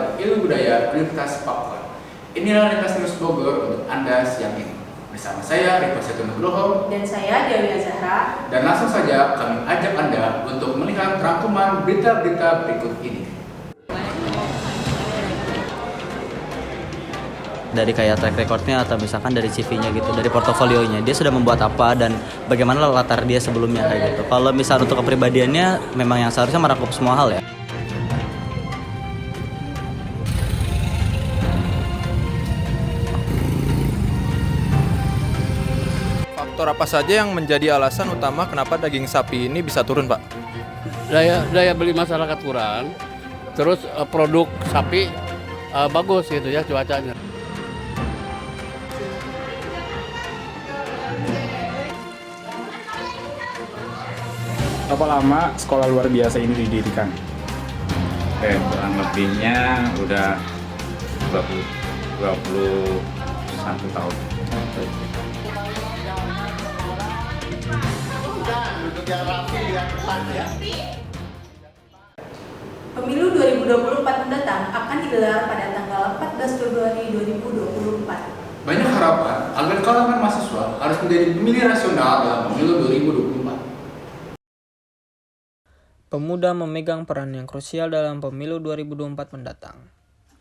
dan Ilmu Budaya Universitas Papua. Inilah Lintas News Bogor untuk Anda siang ini. Bersama saya, Riko Setu Nugroho. Dan saya, Dewi Azahra. Dan langsung saja kami ajak Anda untuk melihat rangkuman berita-berita berikut ini. Dari kayak track recordnya atau misalkan dari CV-nya gitu, dari portofolionya dia sudah membuat apa dan bagaimana latar dia sebelumnya kayak gitu. Kalau misal untuk kepribadiannya memang yang seharusnya merangkup semua hal ya. Faktor apa saja yang menjadi alasan utama kenapa daging sapi ini bisa turun, Pak? Daya beli masyarakat kurang, terus produk sapi bagus gitu ya cuacanya. Berapa lama sekolah luar biasa ini didirikan? Kurang lebihnya udah 21 tahun. Pemilu 2024 mendatang akan digelar pada tanggal 14 Februari 2024. Banyak harapan agar kalangan mahasiswa harus menjadi pemilih rasional dalam pemilu 2024. Pemuda memegang peran yang krusial dalam pemilu 2024 mendatang.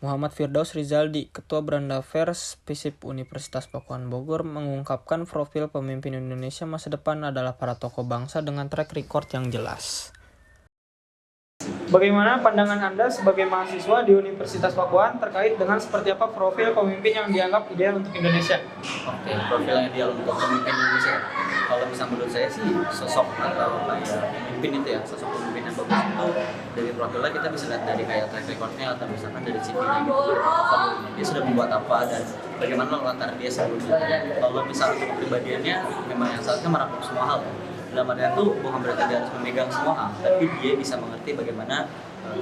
Muhammad Firdaus Rizaldi, Ketua Beranda Affairs FISIP Universitas Pakuan Bogor, mengungkapkan profil pemimpin Indonesia masa depan adalah para tokoh bangsa dengan track record yang jelas. Bagaimana pandangan Anda sebagai mahasiswa di Universitas Pakuan terkait dengan seperti apa profil pemimpin yang dianggap ideal untuk Indonesia? Oke, profil yang ideal untuk pemimpin Indonesia. Kalau misalnya menurut saya sih sosok atau kayak pemimpin itu ya, sosok pemimpin yang bagus itu dari profilnya kita bisa lihat dari kayak track recordnya atau misalkan dari CV-nya gitu. Dia sudah membuat apa dan bagaimana latar dia sebelumnya. Kalau misalnya untuk kepribadiannya memang yang seharusnya merangkup semua hal. Dalam artian itu bukan berarti dia harus memegang semua hal, tapi dia bisa mengerti bagaimana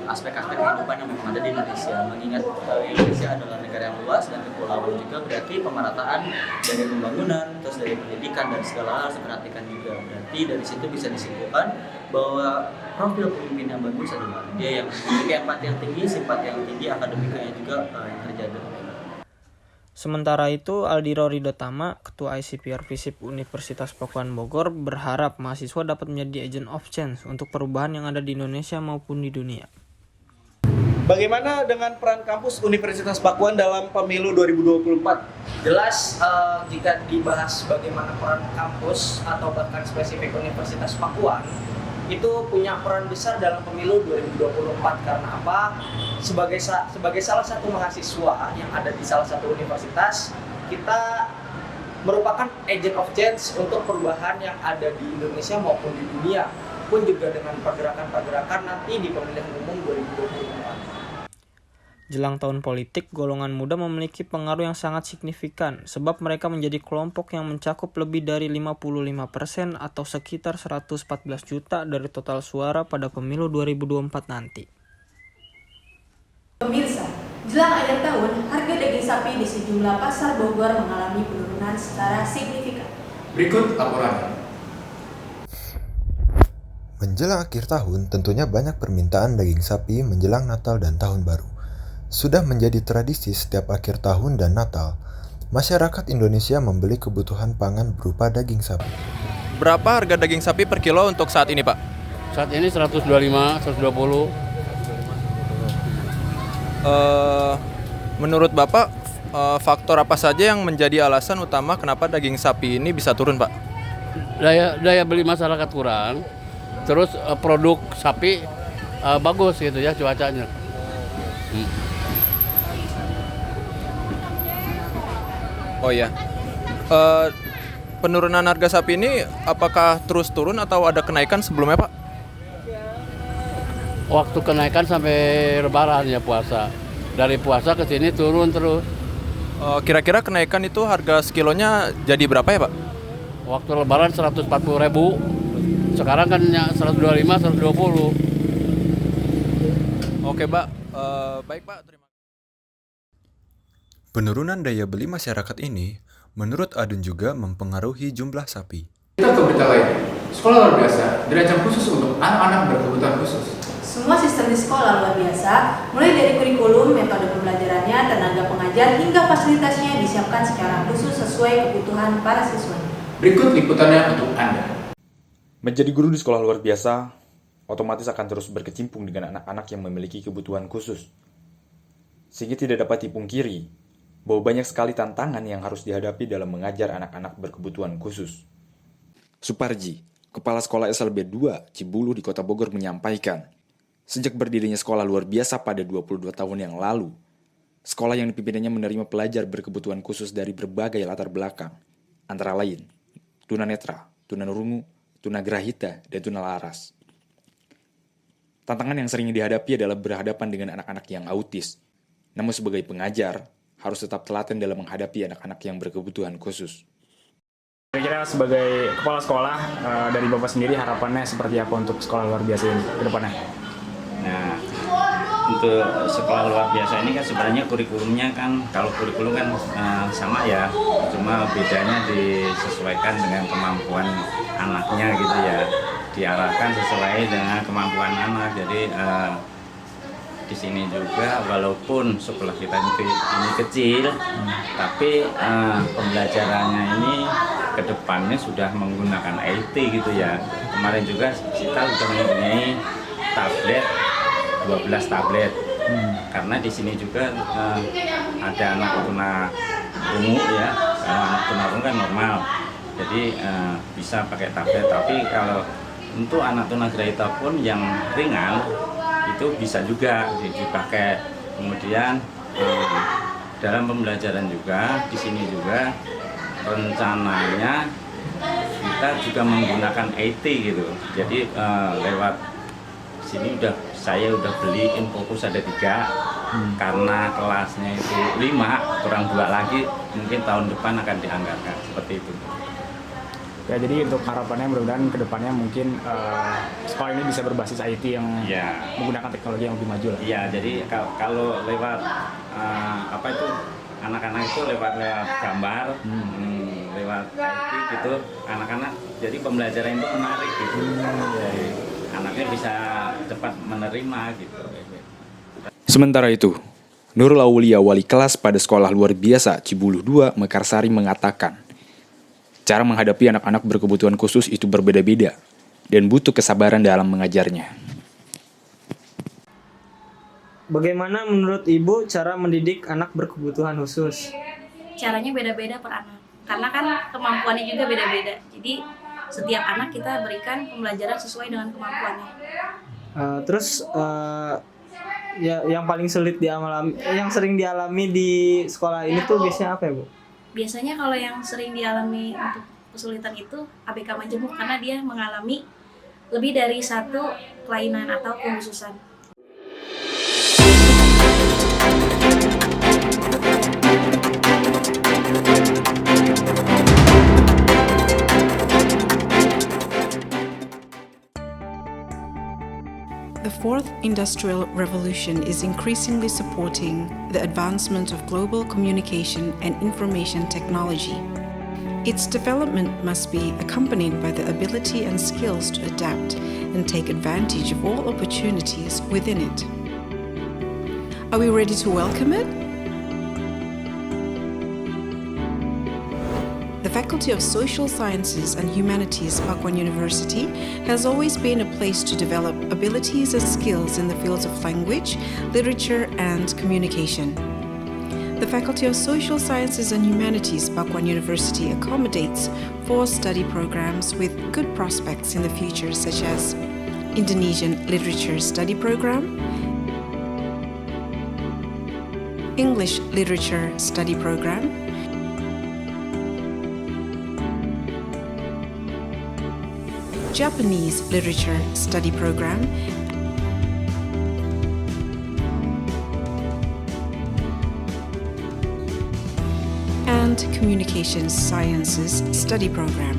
aspek-aspek kehidupan yang memang ada di Indonesia. Mengingat Indonesia adalah negara yang luas dan kepulauan juga, berarti pemerataan dari pembangunan, terus dari pendidikan dan segala hal harus diperhatikan juga. Berarti dari situ bisa disimpulkan bahwa profil pemimpin yang bagus adalah dia yang memiliki empati yang tinggi, simpati yang tinggi, akademikanya juga yang terjaga. Sementara itu, Aldiro Ridotama, Ketua ICPR FISIP Universitas Pakuan Bogor, berharap mahasiswa dapat menjadi agent of change untuk perubahan yang ada di Indonesia maupun di dunia. Bagaimana dengan peran kampus Universitas Pakuan dalam pemilu 2024? Jelas jika dibahas bagaimana peran kampus atau bahkan spesifik Universitas Pakuan itu punya peran besar dalam pemilu 2024 karena apa? Sebagai salah satu mahasiswa yang ada di salah satu universitas, kita merupakan agent of change untuk perubahan yang ada di Indonesia maupun di dunia, pun juga dengan pergerakan-pergerakan nanti di pemilihan umum 2024. Jelang tahun politik, golongan muda memiliki pengaruh yang sangat signifikan sebab mereka menjadi kelompok yang mencakup lebih dari 55% atau sekitar 114 juta dari total suara pada pemilu 2024 nanti. Pemirsa, jelang akhir tahun, harga daging sapi di sejumlah pasar Bogor mengalami penurunan secara signifikan. Berikut laporannya. Menjelang akhir tahun, tentunya banyak permintaan daging sapi menjelang Natal dan Tahun Baru. Sudah menjadi tradisi setiap akhir tahun dan Natal, masyarakat Indonesia membeli kebutuhan pangan berupa daging sapi. Berapa harga daging sapi per kilo untuk saat ini, Pak? Saat ini 125, 120. Menurut Bapak, faktor apa saja yang menjadi alasan utama kenapa daging sapi ini bisa turun, Pak? Daya beli masyarakat kurang, terus produk sapi bagus gitu ya cuacanya. Oh ya, penurunan harga sapi ini apakah terus turun atau ada kenaikan sebelumnya, Pak? Waktu kenaikan sampai Lebaran ya puasa. Dari puasa ke sini turun terus. Kira-kira kenaikan itu harga sekilonya jadi berapa ya, Pak? Waktu Lebaran 140.000, sekarang kan 125, 120. Oke, Pak. Baik, Pak. Terima kasih. Penurunan daya beli masyarakat ini, menurut Adun juga mempengaruhi jumlah sapi. Kita ke berita lain. Sekolah luar biasa dirancang khusus untuk anak-anak berkebutuhan khusus. Semua sistem di sekolah luar biasa, mulai dari kurikulum, metode mengajar hingga fasilitasnya disiapkan secara khusus sesuai kebutuhan para siswa. Berikut liputannya untuk Anda. Menjadi guru di sekolah luar biasa, otomatis akan terus berkecimpung dengan anak-anak yang memiliki kebutuhan khusus. Sehingga tidak dapat dipungkiri bahwa banyak sekali tantangan yang harus dihadapi dalam mengajar anak-anak berkebutuhan khusus. Suparji, Kepala Sekolah SLB 2 Cibulu di Kota Bogor menyampaikan, sejak berdirinya sekolah luar biasa pada 22 tahun yang lalu, sekolah yang dipimpinnya menerima pelajar berkebutuhan khusus dari berbagai latar belakang, antara lain tunanetra, tunarungu, tunagrahita, dan tunalaras. Tantangan yang sering dihadapi adalah berhadapan dengan anak-anak yang autis. Namun sebagai pengajar, harus tetap telaten dalam menghadapi anak-anak yang berkebutuhan khusus. Kira-kira sebagai kepala sekolah, dari Bapak sendiri harapannya seperti apa untuk sekolah luar biasa ini ke depannya? Nah, untuk sekolah luar biasa ini kan sebenarnya kurikulumnya kan, kalau kurikulum kan sama ya, cuma bedanya disesuaikan dengan kemampuan anaknya gitu ya, diarahkan sesuai dengan kemampuan anak. Jadi di sini juga walaupun sekolah kita ini kecil, tapi pembelajarannya ini ke depannya sudah menggunakan IT gitu ya. Kemarin juga kita sudah mempunyai tablet, 12 tablet. Karena di sini juga ada anak tunarungu ya, kalau anak tunarungu kan normal, jadi bisa pakai tablet. Tapi kalau untuk anak tunagrahita pun yang ringan itu bisa juga dipakai. Kemudian dalam pembelajaran juga di sini juga rencananya kita juga menggunakan IT gitu. Jadi lewat sini saya udah beli Infocus ada 3, karena kelasnya itu 5 kurang 2 lagi, mungkin tahun depan akan dianggarkan seperti itu. Ya, jadi untuk harapannya mudah-mudahan ke depannya mungkin sekolah ini bisa berbasis IT yang menggunakan teknologi yang lebih maju lah. Iya, jadi kalau lewat apa itu anak-anak itu lewat gambar, lewat IT gitu, anak-anak jadi pembelajaran itu menarik gitu. Jadi anaknya bisa cepat menerima gitu. Sementara itu, Nurul Aulia, wali kelas pada sekolah luar biasa Cibulu 2 Mekarsari mengatakan, cara menghadapi anak-anak berkebutuhan khusus itu berbeda-beda dan butuh kesabaran dalam mengajarnya. Bagaimana menurut Ibu cara mendidik anak berkebutuhan khusus? Caranya beda-beda per anak, karena kan kemampuannya juga beda-beda. Jadi setiap anak kita berikan pembelajaran sesuai dengan kemampuannya. Ya yang paling sulit yang sering dialami di sekolah ini tuh biasanya apa ya, Bu? Biasanya kalau yang sering dialami untuk kesulitan itu ABK majemuk, karena dia mengalami lebih dari satu kelainan atau kekhususan. The fourth industrial revolution is increasingly supporting the advancement of global communication and information technology. Its development must be accompanied by the ability and skills to adapt and take advantage of all opportunities within it. Are we ready to welcome it? The Faculty of Social Sciences and Humanities, Pakuan University, has always been a place to develop abilities and skills in the fields of language, literature, and communication. The Faculty of Social Sciences and Humanities, Pakuan University, accommodates 4 study programs with good prospects in the future, such as Indonesian Literature Study Program, English Literature Study Program, Japanese Literature Study Program, and Communications Sciences Study Program.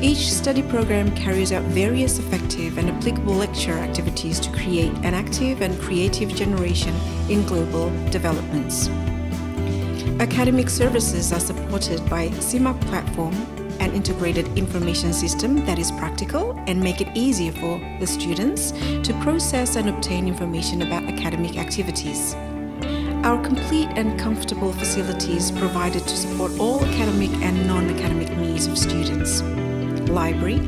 Each study program carries out various effective and applicable lecture activities to create an active and creative generation in global developments. Academic services are supported by CIMAC platform and an integrated information system that is practical and make it easier for the students to process and obtain information about academic activities. Our complete and comfortable facilities provided to support all academic and non-academic needs of students. Library,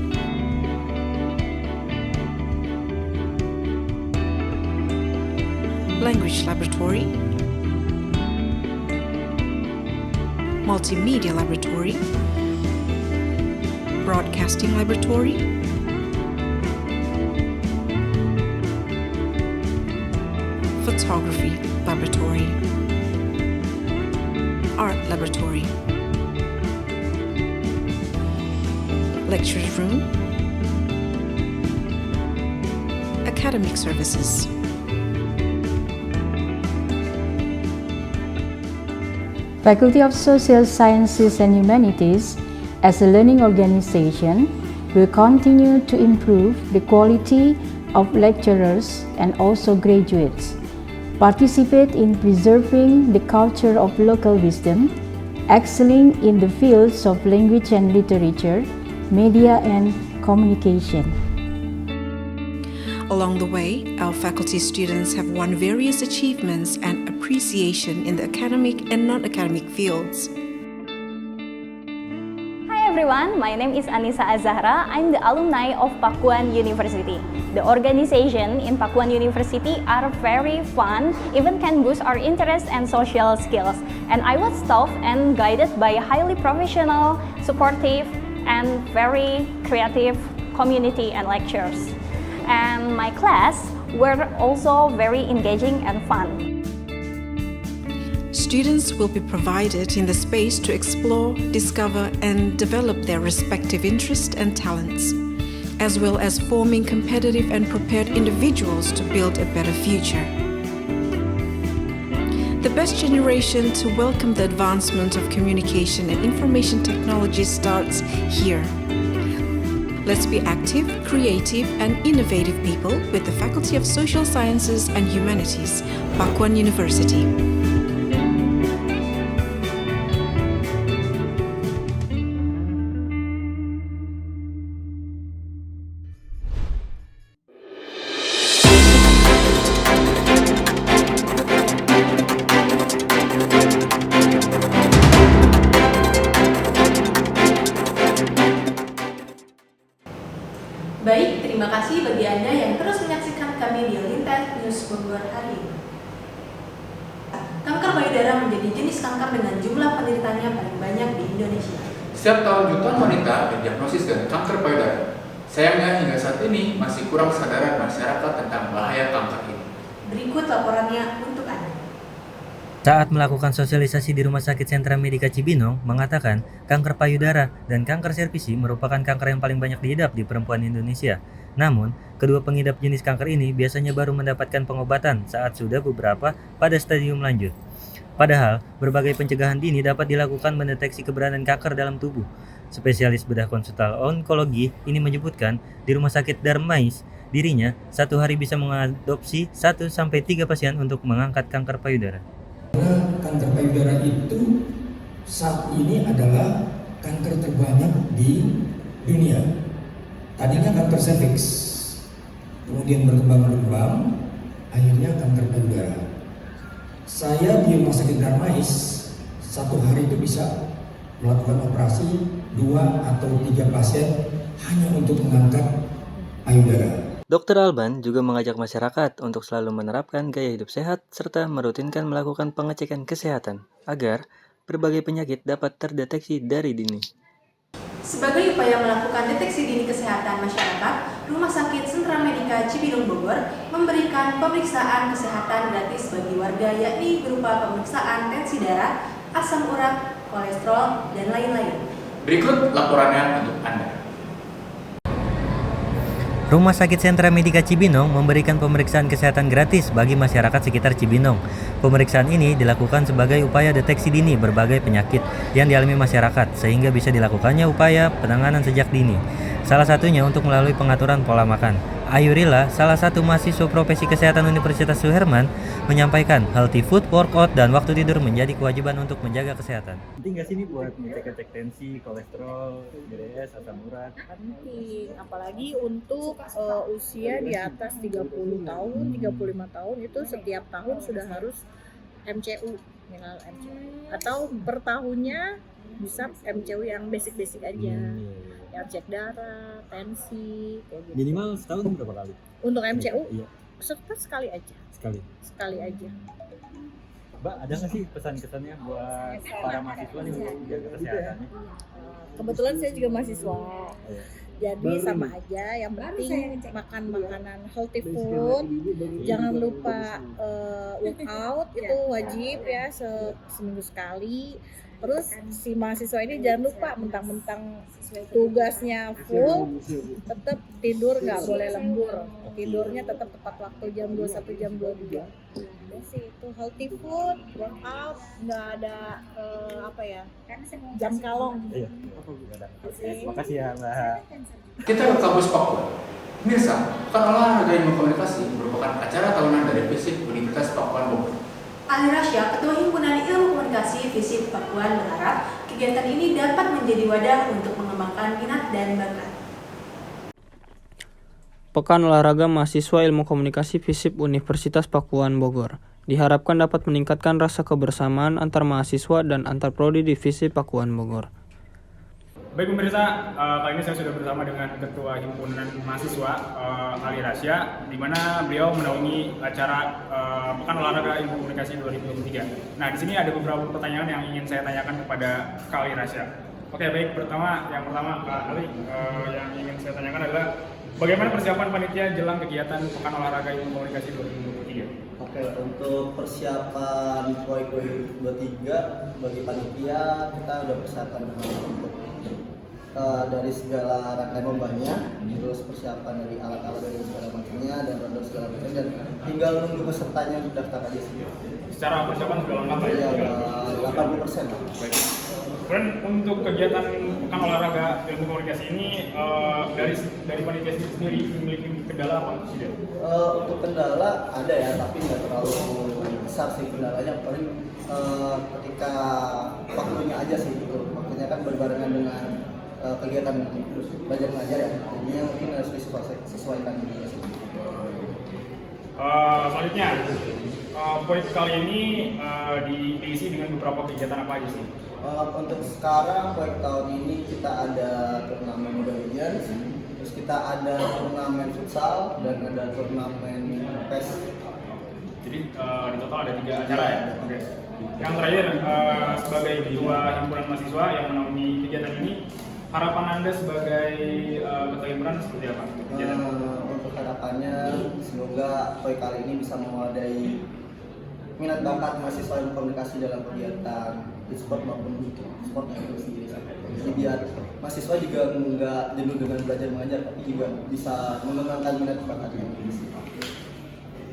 language laboratory, multimedia laboratory, broadcasting laboratory, photography laboratory, art laboratory, lectures room, academic services. Faculty of Social Sciences and Humanities, as a learning organization, will continue to improve the quality of lecturers and also graduates, participate in preserving the culture of local wisdom, excelling in the fields of language and literature, media and communication. Along the way, our faculty students have won various achievements and appreciation in the academic and non-academic fields. Hi everyone, my name is Anissa Azahra. I'm the alumni of Pakuan University. The organization in Pakuan University are very fun, even can boost our interest and social skills. And I was taught and guided by a highly professional, supportive, and very creative community and lecturers. And my class were also very engaging and fun. Students will be provided in the space to explore, discover, and develop their respective interests and talents, as well as forming competitive and prepared individuals to build a better future. The best generation to welcome the advancement of communication and information technology starts here. Let's be active, creative, and innovative people with the Faculty of Social Sciences and Humanities, Pakuan University. Baik, terima kasih bagi Anda yang terus menyaksikan kami di Lintas News Bogor hari ini. Kanker payudara menjadi jenis kanker dengan jumlah penderitanya paling banyak di Indonesia. Setiap tahun jutaan wanita didiagnosis dengan kanker payudara. Sayangnya hingga saat ini masih kurang kesadaran masyarakat tentang bahaya kanker ini. Berikut laporannya untuk Anda. Saat melakukan sosialisasi di Rumah Sakit Sentra Medika Cibinong, mengatakan kanker payudara dan kanker servisi merupakan kanker yang paling banyak diidap di perempuan Indonesia. Namun, kedua pengidap jenis kanker ini biasanya baru mendapatkan pengobatan saat sudah beberapa pada stadium lanjut. Padahal, berbagai pencegahan dini dapat dilakukan mendeteksi keberadaan kanker dalam tubuh. Spesialis bedah konsultan onkologi ini menyebutkan di Rumah Sakit Darmais, dirinya satu hari bisa mengadopsi 1-3 pasien untuk mengangkat kanker payudara. Kanker payudara itu saat ini adalah kanker terbanyak di dunia. Tadinya kanker serviks, kemudian berkembang, akhirnya kanker payudara. Saya di Rumah Sakit Darmais satu hari itu bisa melakukan operasi 2 atau 3 pasien hanya untuk mengangkat payudara. Dr. Alban juga mengajak masyarakat untuk selalu menerapkan gaya hidup sehat serta merutinkan melakukan pengecekan kesehatan agar berbagai penyakit dapat terdeteksi dari dini. Sebagai upaya melakukan deteksi dini kesehatan masyarakat, Rumah Sakit Sentra Medika Cibinong Bogor memberikan pemeriksaan kesehatan gratis bagi warga, yakni berupa pemeriksaan tensi darah, asam urat, kolesterol, dan lain-lain. Berikut laporannya untuk Anda. Rumah Sakit Sentra Medika Cibinong memberikan pemeriksaan kesehatan gratis bagi masyarakat sekitar Cibinong. Pemeriksaan ini dilakukan sebagai upaya deteksi dini berbagai penyakit yang dialami masyarakat sehingga bisa dilakukannya upaya penanganan sejak dini. Salah satunya untuk melalui pengaturan pola makan. Ayu Rila, salah satu mahasiswa profesi kesehatan Universitas Suherman, menyampaikan healthy food, workout, dan waktu tidur menjadi kewajiban untuk menjaga kesehatan. Penting nggak sih ini buat ngecek tensi, kolesterol, diabetes, asam urat? Penting, apalagi untuk usia di atas 30 tahun, 35 tahun itu setiap tahun sudah harus MCU, minimal MCU. Atau per tahunnya bisa MCU yang basic-basic aja. Yang cek darah, tensi, kayak gitu. Minimal setahun berapa kali? Untuk MCU? Iya. Sekali aja. Sekali aja. Mbak, ada nggak sih pesan-kesannya buat para mahasiswa nih untuk menjaga kesehatannya? Kebetulan saya juga mahasiswa. Jadi sama aja, yang penting makan makanan healthy food, jangan lupa workout, itu wajib ya seminggu sekali. Terus si mahasiswa ini jangan lupa mentang-mentang tugasnya full, tetap tidur nggak boleh lembur. Tidurnya tetap tepat waktu jam 21, jam 22. Sih itu healthy food, workout, nggak ada jam kalong. Iya. Makasih ya Mbak. Kita ke kampus Papua. Mirsa, Pekan Olahraga Ilmu Komunikasi merupakan acara tahunan dari FISIP Universitas Pakuan Bogor. Ali Rasya, Ketua Himpunan Ilmu Komunikasi FISIP Pakuan, berharap kegiatan ini dapat menjadi wadah untuk mengembangkan minat dan bakat. Pekan Olahraga Mahasiswa Ilmu Komunikasi FISIP Universitas Pakuan Bogor diharapkan dapat meningkatkan rasa kebersamaan antar mahasiswa dan antar prodi di FISIP Pakuan Bogor. Baik pemirsa, kali ini saya sudah bersama dengan Ketua Himpunan Mahasiswa Ali Rasya, di mana beliau menaungi acara Pekan Olahraga Ilmu Komunikasi 2023. Nah, di sini ada beberapa pertanyaan yang ingin saya tanyakan kepada Kak Ali Rasya. Oke, baik. Yang pertama Kak Ali, yang ingin saya tanyakan adalah bagaimana persiapan panitia jelang kegiatan Pekan Olahraga Ilmu Komunikasi 2023? Oke, untuk persiapan POIK 2023 bagi panitia kita udah persiapan dari segala rangkaian lombanya, terus persiapan dari alat-alat dari segala macamnya dan ronde segala macam, dan tinggal nunggu pesertanya untuk daftar aja sih. Secara persiapan sudah lengkap ya? Iya, 80%. Baik. Kemudian untuk kegiatan Pekan Olahraga Ilmu Komunikasi ini dari panitia sendiri memiliki kendala apa tidak? Untuk kendala ada ya, tapi nggak terlalu besar sih kendalanya. Paling ketika waktunya aja sih gitu. Waktunya kan berbarengan dengan kegiatan belajar mengajar ya, jadinya mungkin harus disesuaikan juga sih. Selanjutnya, POIK kali ini diisi dengan beberapa kegiatan apa aja sih? Untuk sekarang POIK tahun ini kita ada turnamen Mobile Legends, terus kita ada turnamen futsal dan ada turnamen PES. Jadi di total ada 3 acara ya? Oke. Yang terakhir, sebagai ketua himpunan mahasiswa yang menaungi kegiatan ini, harapan Anda sebagai ketua himpunan seperti apa? Untuk harapannya semoga POIK kali ini bisa mewadahi minat bakat mahasiswa ilmu komunikasi dalam kegiatan e-sport maupun sport yang itu sendiri. Jadi biar mahasiswa juga nggak jenuh dengan belajar mengajar, tapi juga bisa mengembangkan minat bakatnya.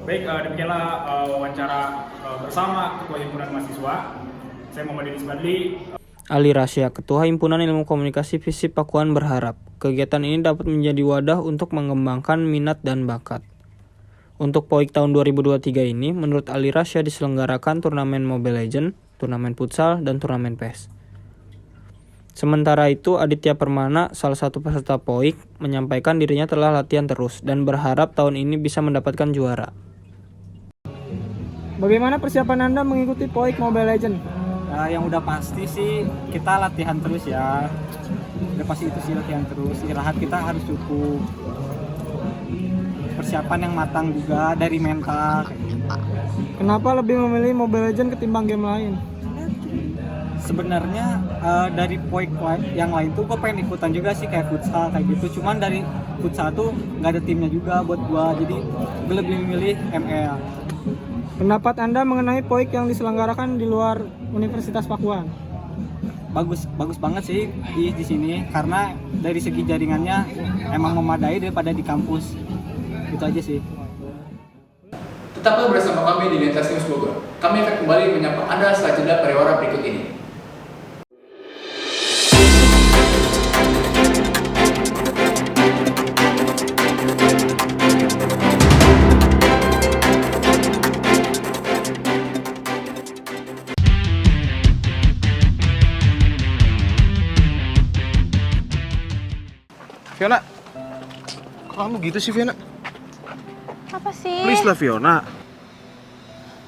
Baik, demikianlah wawancara bersama Ketua Himpunan Mahasiswa. Saya Muhammad Denis Badli. Ali Rasya, Ketua Himpunan Ilmu Komunikasi FISIP Pakuan, berharap kegiatan ini dapat menjadi wadah untuk mengembangkan minat dan bakat. Untuk POIK tahun 2023 ini, menurut Ali Rasya diselenggarakan turnamen Mobile Legends, turnamen futsal, dan turnamen PES. Sementara itu, Aditya Permana, salah satu peserta POIK, menyampaikan dirinya telah latihan terus dan berharap tahun ini bisa mendapatkan juara. Bagaimana persiapan Anda mengikuti POIK Mobile Legends? Yang udah pasti sih kita latihan terus ya. Udah pasti itu sih, latihan terus. Istirahat kita harus cukup. Persiapan yang matang juga dari mental. Kenapa lebih memilih Mobile Legends ketimbang game lain? Sebenarnya dari POIK yang lain tuh gue pengen ikutan juga sih, kayak futsal kayak gitu. Cuman dari futsal tuh nggak ada timnya juga buat gue, jadi gue lebih memilih ML. Pendapat Anda mengenai POIK yang diselenggarakan di luar Universitas Pakuan? Bagus banget sih di sini, karena dari segi jaringannya emang memadai daripada di kampus. Itu aja sih. Tetaplah bersama kami di Lintas News Bogor. Kami akan kembali menyapa Anda setelah jeda pariwara berikut ini. kamu gitu sih, Fiona? Apa sih? Please lah, Fiona.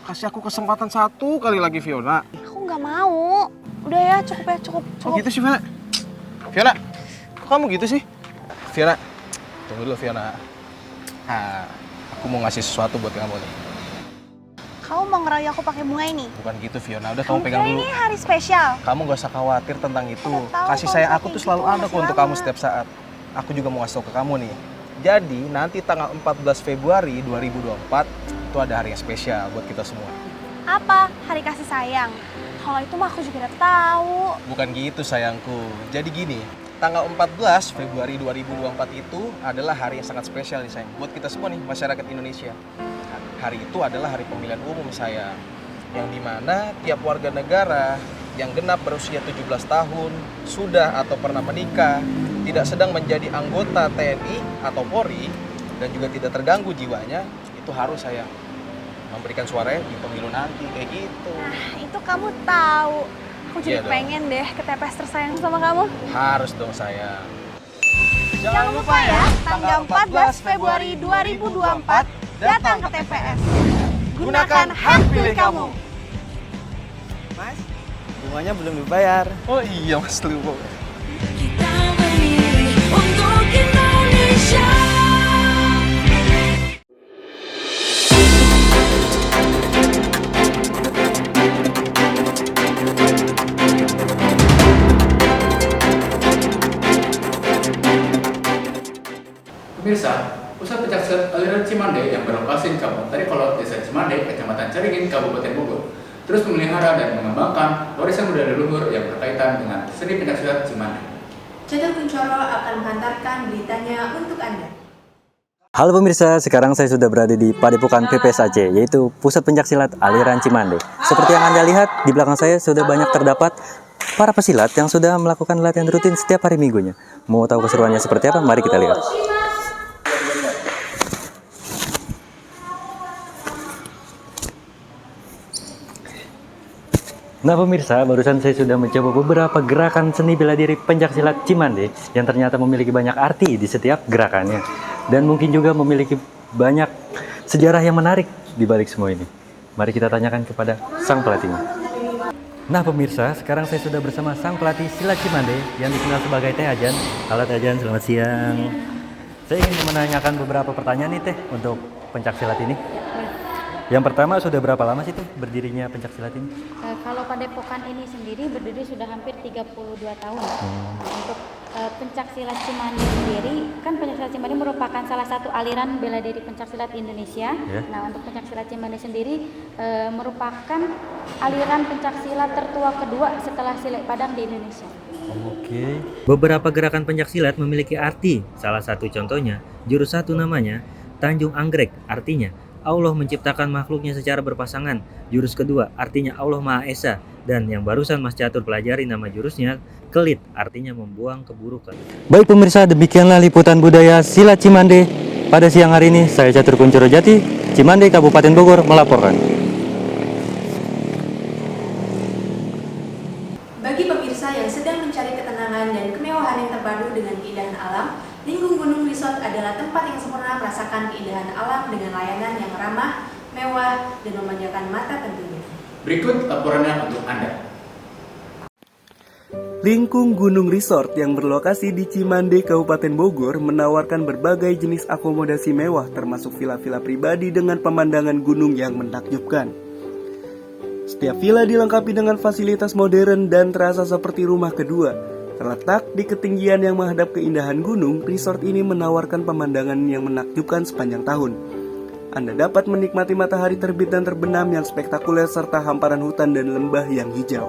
Kasih aku kesempatan satu kali lagi, Fiona. Aku nggak mau. Udah ya, cukup ya, cukup. Oh gitu sih, Fiona. Fiona, kok kamu gitu sih? Fiona, tunggu dulu, Fiona. Aku mau ngasih sesuatu buat kamu nih. Kamu mau ngerayu aku pakai bunga ini? Bukan gitu, Fiona. Udah kamu pegang dulu. Ini hari spesial. Kamu gak usah khawatir tentang itu. Tahu, Kasih kalau sayang saat aku tuh itu selalu ada masih kok untuk lama. kamu setiap saat. Aku juga mau ngasih tau ke kamu nih. Jadi nanti tanggal 14 Februari 2024 itu ada hari yang spesial buat kita semua. Apa? Hari kasih sayang. Kalau itu mah aku juga udah tahu. Bukan gitu sayangku. Jadi gini, tanggal 14 Februari 2024 itu adalah hari yang sangat spesial nih sayang. Buat kita semua nih, masyarakat Indonesia. Hari itu adalah hari pemilihan umum sayang. Yang dimana tiap warga negara yang genap berusia 17 tahun, sudah atau pernah menikah, tidak sedang menjadi anggota TNI atau Polri, dan juga tidak terganggu jiwanya, itu harus sayang memberikan suaranya di pemilu nanti, kayak gitu. Nah, itu kamu tahu. Aku jadi Iya dong. pengen deh ke TPS tersayang sama kamu. Harus dong sayang. Jangan lupa ya, tanggal 14 Februari 2024 datang ke TPS. Gunakan hak pilih kamu. Mas, bunganya belum dibayar. Oh iya mas, lupa. Untuk Indonesia. Pemirsa, Pusat Pencaksilat Aliran Cimande yang berlokasi di Kabupaten Kolot, Desa Cimande, Kecamatan Caringin, Kabupaten Bogor, terus memelihara dan mengembangkan warisan budaya leluhur yang berkaitan dengan seni pencaksilat Cimande. Catur Kuncoro akan menghantarkan beritanya untuk Anda. Halo pemirsa, sekarang saya sudah berada di Padepokan PPS Aceh, yaitu Pusat Pencaksilat Aliran Cimande. Seperti yang Anda lihat, di belakang saya sudah banyak terdapat para pesilat yang sudah melakukan latihan rutin setiap hari minggunya. Mau tahu keseruannya seperti apa? Mari kita lihat. Nah pemirsa, barusan saya sudah mencoba beberapa gerakan seni bela diri pencaksilat Cimande yang ternyata memiliki banyak arti di setiap gerakannya. Dan mungkin juga memiliki banyak sejarah yang menarik di balik semua ini. Mari kita tanyakan kepada sang pelatihnya. Nah pemirsa, sekarang saya sudah bersama sang pelatih silat Cimande yang dikenal sebagai Teh Ajan. Halo Teh Ajan, selamat siang. Saya ingin menanyakan beberapa pertanyaan nih Teh untuk pencaksilat ini. Yang pertama, sudah berapa lama sih Teh berdirinya pencaksilat ini? Kalau Padepokan ini sendiri berdiri sudah hampir 32 tahun. Untuk pencaksilat Cimande sendiri, kan pencaksilat Cimande merupakan salah satu aliran bela diri pencaksilat Indonesia. Nah, untuk pencaksilat Cimande sendiri merupakan aliran pencaksilat tertua kedua setelah silat Padang di Indonesia. Oke. Beberapa gerakan pencaksilat memiliki arti. Salah satu contohnya, jurus satu namanya Tanjung Anggrek, artinya Allah menciptakan makhluknya secara berpasangan. Jurus kedua artinya Allah Maha Esa. Dan yang barusan Mas Catur pelajari nama jurusnya Kelit, artinya membuang keburukan. Baik pemirsa, demikianlah liputan budaya silat Cimande pada siang hari ini. Saya Catur Kuncoro Jati, Cimande, Kabupaten Bogor melaporkan. Bagi pemirsa yang sedang mencari ketenangan dan kemewahan yang terpadu dengan keindahan alam, Lingkung Gunung Resort adalah tempat yang sempurna merasakan keindahan alam dengan layanan yang ramah, mewah, dan memanjakan mata tentunya. Berikut laporannya untuk Anda. Lingkung Gunung Resort yang berlokasi di Cimande, Kabupaten Bogor menawarkan berbagai jenis akomodasi mewah termasuk villa-villa pribadi dengan pemandangan gunung yang menakjubkan. Setiap villa dilengkapi dengan fasilitas modern dan terasa seperti rumah kedua. Terletak di ketinggian yang menghadap keindahan gunung, resort ini menawarkan pemandangan yang menakjubkan sepanjang tahun. Anda dapat menikmati matahari terbit dan terbenam yang spektakuler serta hamparan hutan dan lembah yang hijau.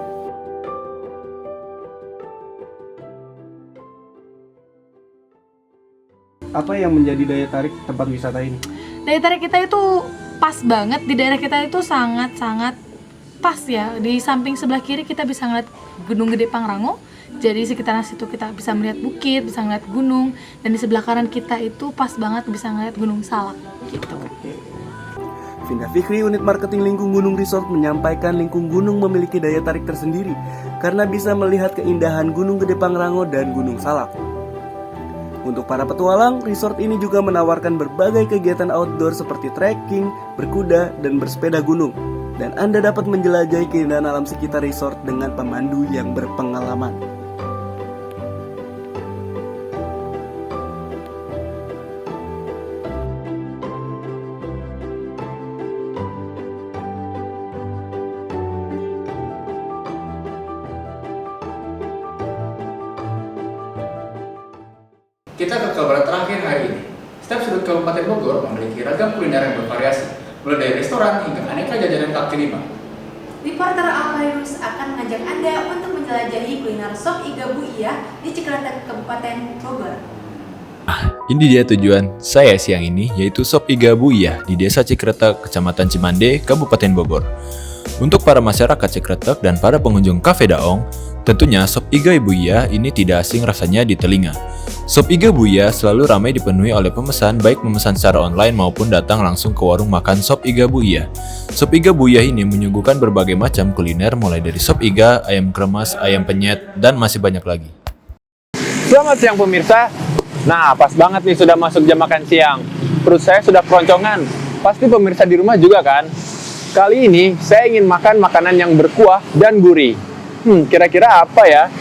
Apa yang menjadi daya tarik tempat wisata ini? Daya tarik kita itu pas banget, di daerah kita itu sangat-sangat pas ya. Di samping sebelah kiri kita bisa ngeliat Gunung Gede Pangrango. Jadi sekitaran situ kita bisa melihat bukit, bisa ngeliat gunung, dan di sebelah kanan kita itu pas banget bisa ngeliat Gunung Salak gitu. Vinda Fikri, unit marketing Lingkung Gunung Resort menyampaikan Lingkung Gunung memiliki daya tarik tersendiri karena bisa melihat keindahan Gunung Gede Pangrango dan Gunung Salak. Untuk para petualang, resort ini juga menawarkan berbagai kegiatan outdoor seperti trekking, berkuda, dan bersepeda gunung. Dan Anda dapat menjelajahi keindahan alam sekitar resort dengan pemandu yang berpengalaman. Kita ke kabar terakhir hari ini. Setiap sudut Kabupaten Bogor memiliki ragam kuliner yang bervariasi, mulai dari restoran hingga aneka jajanan kaki lima. Reporter Alvairus akan mengajak Anda untuk menjelajahi kuliner sop iga Bu Iya di Cikretek, Kabupaten Bogor. Ini dia tujuan saya siang ini, yaitu sop iga Bu Iya di Desa Cikretek, Kecamatan Cimande, Kabupaten Bogor. Untuk para masyarakat Cikretek dan para pengunjung Cafe Daong, tentunya sop iga Bu Iya ini tidak asing rasanya di telinga. Sop iga Bu Iya selalu ramai dipenuhi oleh pemesan, baik memesan secara online maupun datang langsung ke warung makan sop iga Bu Iya. Sop iga Bu Iya ini menyuguhkan berbagai macam kuliner mulai dari sop iga, ayam kremes, ayam penyet, dan masih banyak lagi. Selamat siang pemirsa. Nah, pas banget nih sudah masuk jam makan siang. Perut saya sudah keroncongan. Pasti pemirsa di rumah juga kan? Kali ini saya ingin makan makanan yang berkuah dan gurih. Kira-kira apa ya?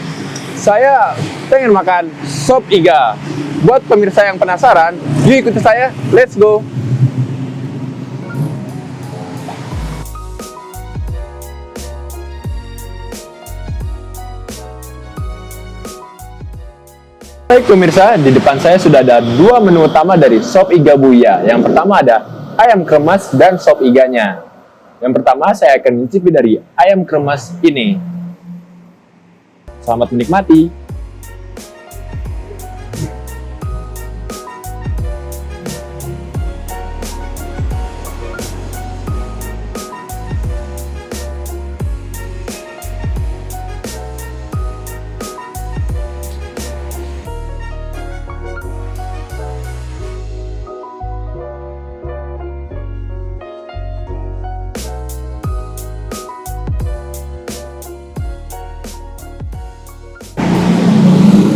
Saya pengen makan sop iga. Buat pemirsa yang penasaran, yuk ikuti saya, let's go! Baik pemirsa, di depan saya sudah ada dua menu utama dari sop iga Bu Iya. Yang pertama ada ayam kremes dan sop iganya. Yang pertama saya akan mencicipi dari ayam kremes ini. Selamat menikmati.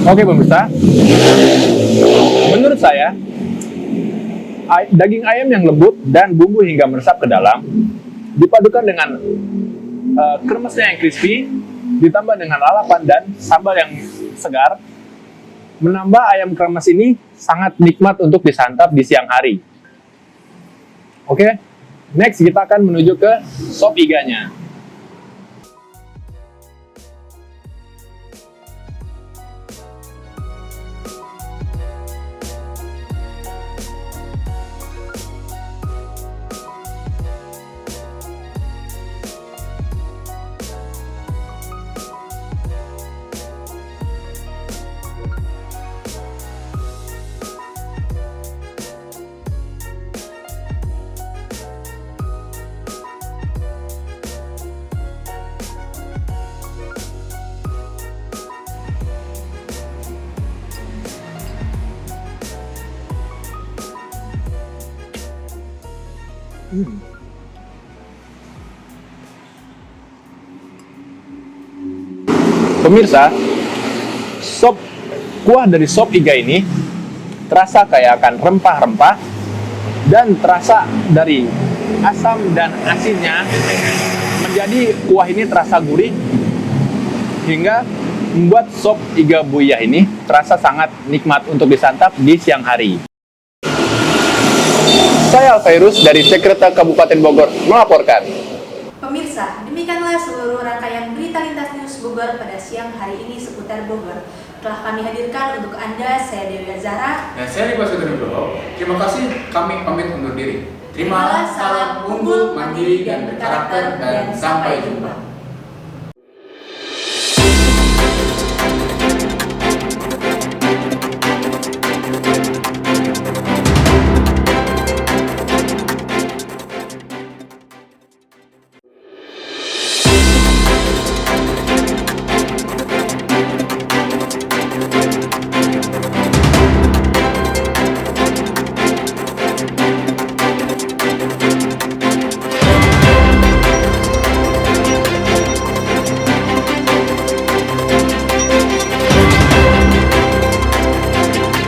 Oke pemirsa, menurut saya daging ayam yang lembut dan bumbu hingga meresap ke dalam dipadukan dengan kremesnya yang crispy ditambah dengan lalapan dan sambal yang segar menambah ayam kremes ini sangat nikmat untuk disantap di siang hari. Oke, next kita akan menuju ke sop iganya. Pemirsa, kuah dari sop iga ini terasa kayak akan rempah-rempah dan terasa dari asam dan asinnya menjadi kuah ini terasa gurih hingga membuat sop iga Bu Iya ini terasa sangat nikmat untuk disantap di siang hari. Saya Alvairus dari Cikretek Kabupaten Bogor melaporkan. Pemirsa, demikianlah seluruh rangkaian berita lintas news Bogor pada siang hari ini seputar Bogor. Telah kami hadirkan untuk Anda, saya Dewi Azhara. Dan saya Ribas Nugroho. Terima kasih, kami pamit undur diri. Terimalah salam unggul, mandiri, dan berkarakter, dan sampai jumpa.